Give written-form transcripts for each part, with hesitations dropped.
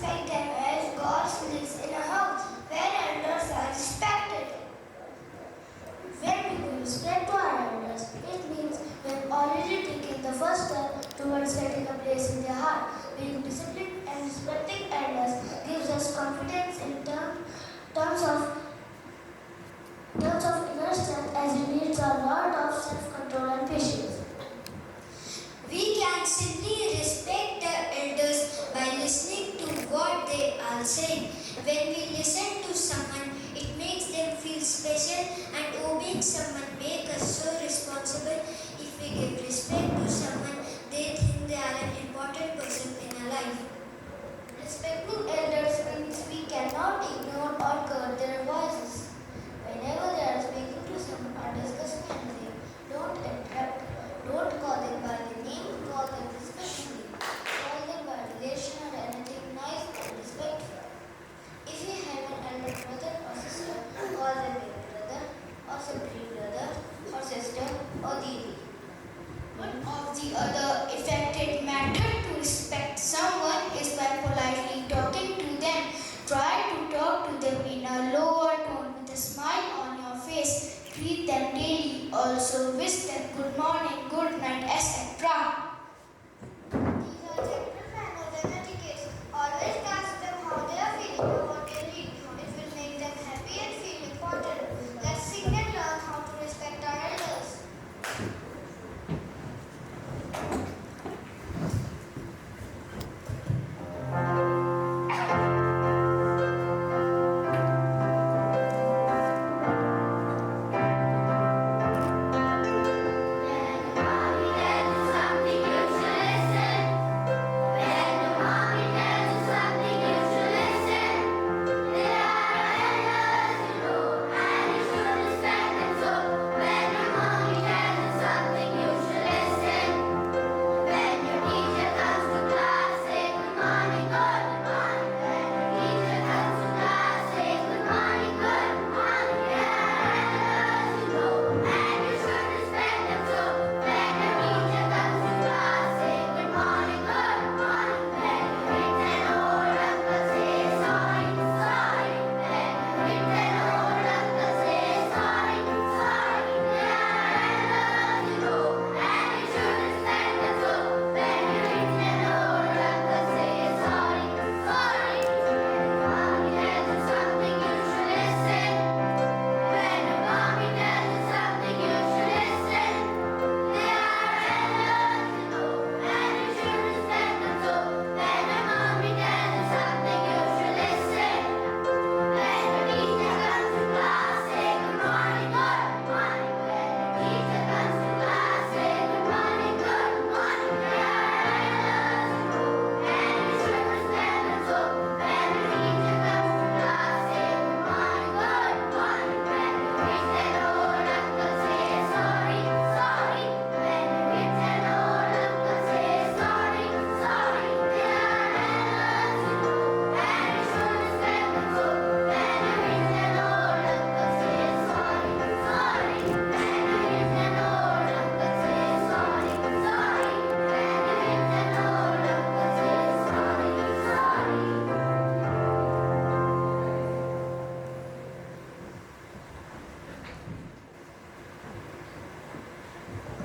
respect them as God lives in a house where elders are respected. When we respect to our elders, it means we have already taken the first step towards getting a place in their heart. Being disciplined and respecting elders gives us confidence in terms of inner strength, as it needs a lot of self-control and patience. We can simply respect the elders by listening to what they are saying. When we listen to someone, it makes them feel special, and obeying someone makes us so responsible. If we give respect to someone, they think they are an important person in our life. Respecting elders means we cannot ignore or curb their voices. Whenever they are speaking to someone or discussing anything, don't interrupt. Don't call them by the name, call them respectfully. Call them by relation or anything nice and respectful. If you have an elder brother or sister, call them baby brother or simply brother or sister or didi. One of the other effective method to respect someone is by politely talking to them. Try to talk to them in a lower tone with a smile on your face. Greet them daily. Also wish them good morning, good night, etc. These are gentle manners and etiquettes. Always ask them how they are feeling or what they need. It will make them happy and feel important. Let's sing and learn how to respect our elders.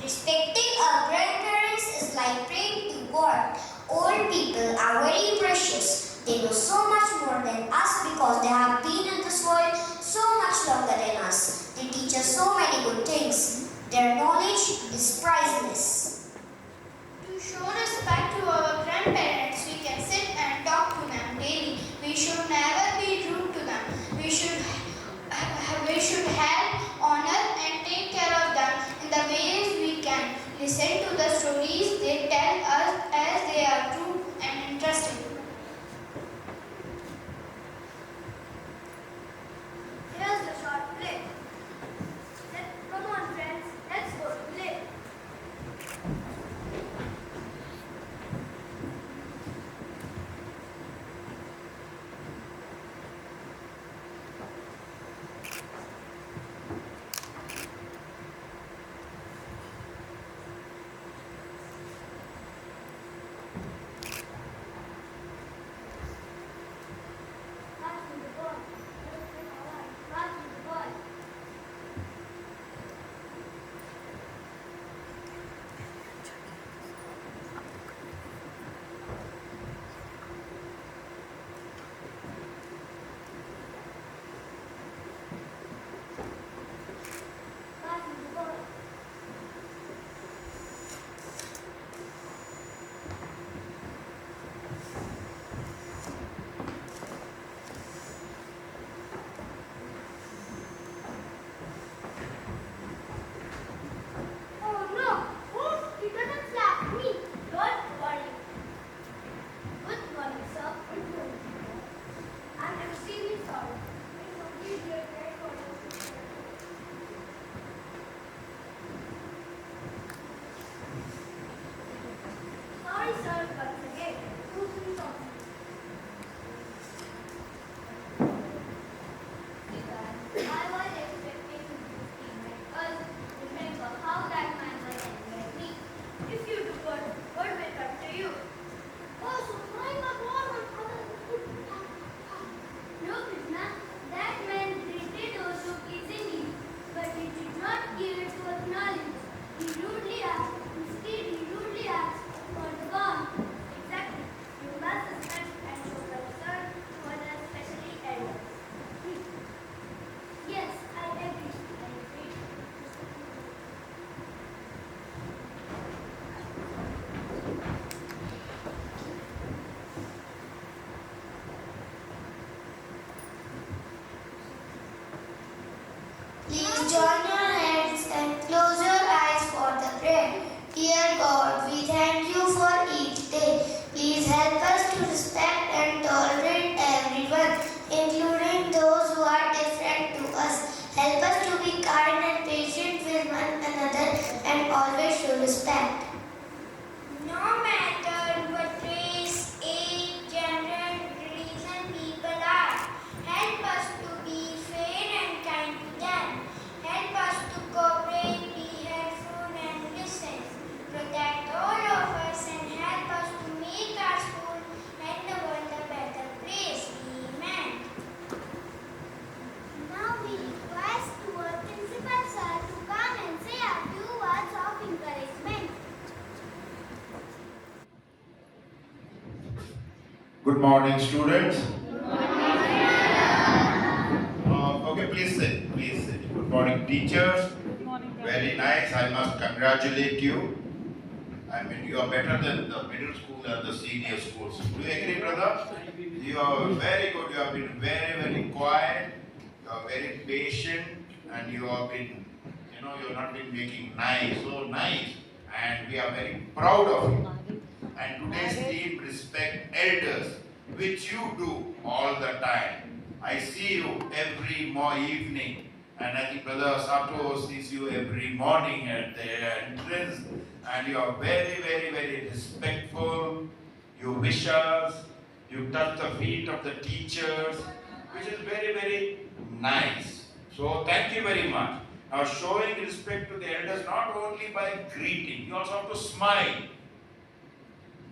Respecting our grandparents is like praying to God. Old people are very precious. They know so much more than us because they have been in this world so much longer than us. They teach us so many good things. Their knowledge is priceless. To show respect to our grandparents, we can sit and talk to them daily. We should never be rude to them. We should help, honor and take care of them in the ways we can. Listen to the stories they tell us as they are true and interesting. Here's the short play. Come on friends, let's go to play. join your hands and close your eyes for the prayer. Dear God, we thank you for each day. Please help us to respect and tolerate everyone, including those who are different to us. Help us to be kind and patient with one another and always show respect. No matter what race, age, gender, religion people are, help us to be fair and kind to them. Help us to cooperate, be helpful and listen. Protect all of us and help us to make our school and the world a better place. Amen. Now we request our principal sir to come and say a few words of encouragement. Good morning, students. Okay, please sit. Please sit. Good morning, teachers. Very nice. I must congratulate you. I mean, you are better than the middle school and the senior schools. Do you agree, brother? You are very good. You have been very, very quiet. You are very patient, and you have been, you have not been making so nice, and we are very proud of you. And today's theme, respect elders, which you do all the time. I see you every evening, and I think Brother Sato sees you every morning at the entrance, and you are very, very, very respectful. You wish us, you touch the feet of the teachers, which is very, very nice. So thank you very much. Now, showing respect to the elders not only by greeting, you also have to smile.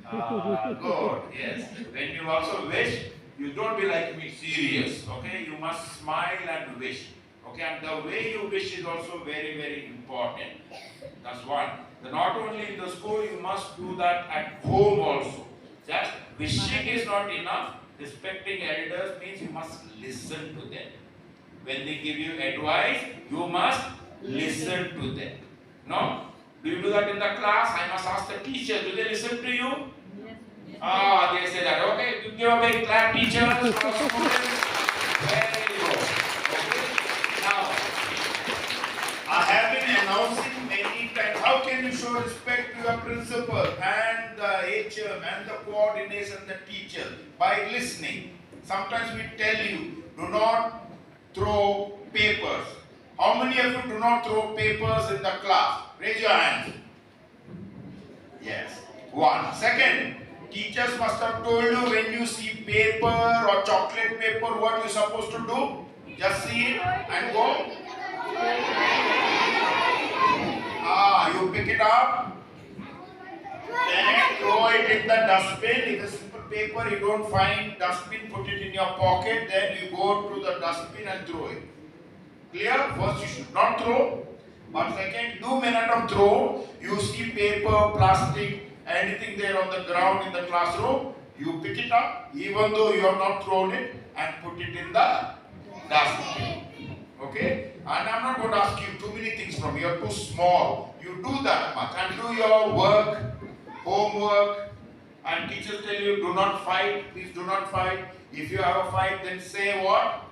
Good, yes. When you also wish, you don't be like me serious, okay? You must smile and wish, okay? And the way you wish is also very, very important. That's one. Not only in the school, you must do that at home also. Just wishing is not enough. Respecting elders means you must listen to them. When they give you advice, you must listen to them. No? Do you do that in the class? I must ask the teacher, do they listen to you? They say that. Okay, you give a big clap, teachers, for our students. Very good. Okay. Now, I have been announcing many times, how can you show respect to your principal and the HM and the coordinators and the teacher? By listening. Sometimes we tell you, do not throw papers. How many of you do not throw papers in the class? Raise your hands. Yes. One. Second, teachers must have told you when you see paper or chocolate paper, what you're supposed to do? Just see it and go. You pick it up, then throw it in the dustbin. If it's simple paper, you don't find dustbin, put it in your pocket, then you go to the dustbin and throw it. Clear? First, you should not throw. But second, 2 minutes of throw. You see paper, plastic, anything there on the ground in the classroom, you pick it up, even though you have not thrown it, and put it in the dustbin. Okay? And I'm not going to ask you too many things from you. You're too small. You do that much. And do your work, homework. And teachers tell you, do not fight. Please do not fight. If you have a fight, then say what?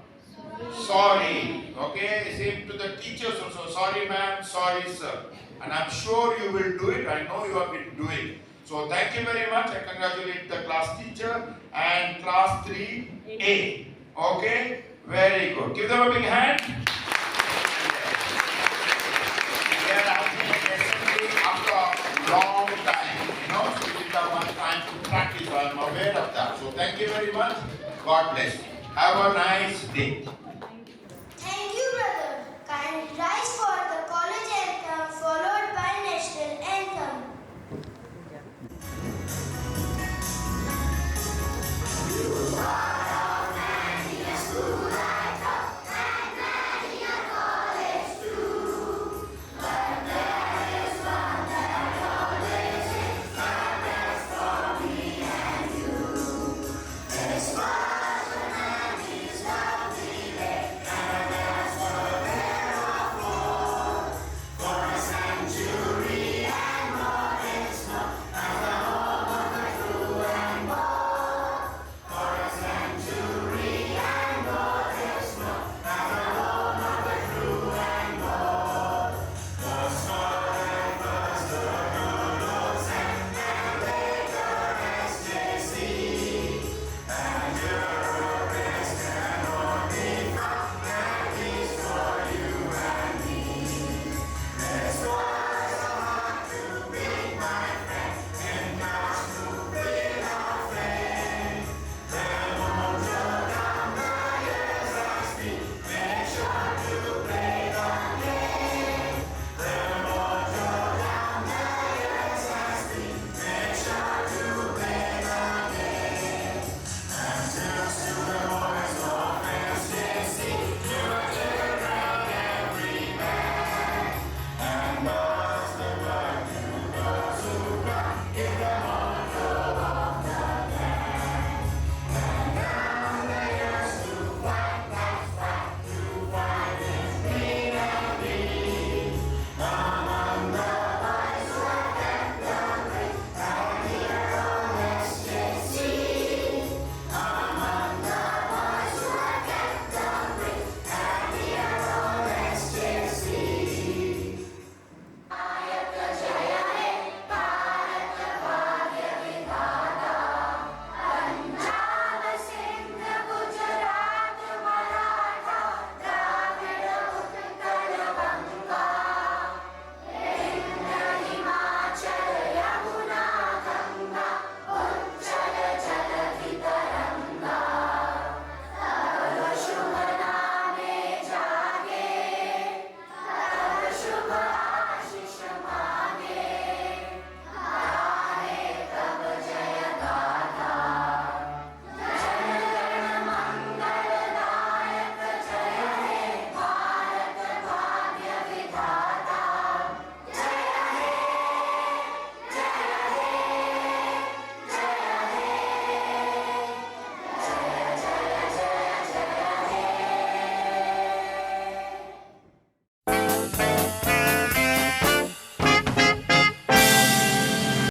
Sorry. Okay? Same to the teachers also. Sorry, ma'am. Sorry, sir. And I'm sure you will do it. I know you have been doing. So thank you very much. I congratulate the class teacher and class 3A. Okay? Very good. Give them a big hand. We are having assembly after a long time. So we didn't have much time to practice. So I'm aware of that. So thank you very much. God bless you. Have a nice day. Thank you, brother. Kind rise for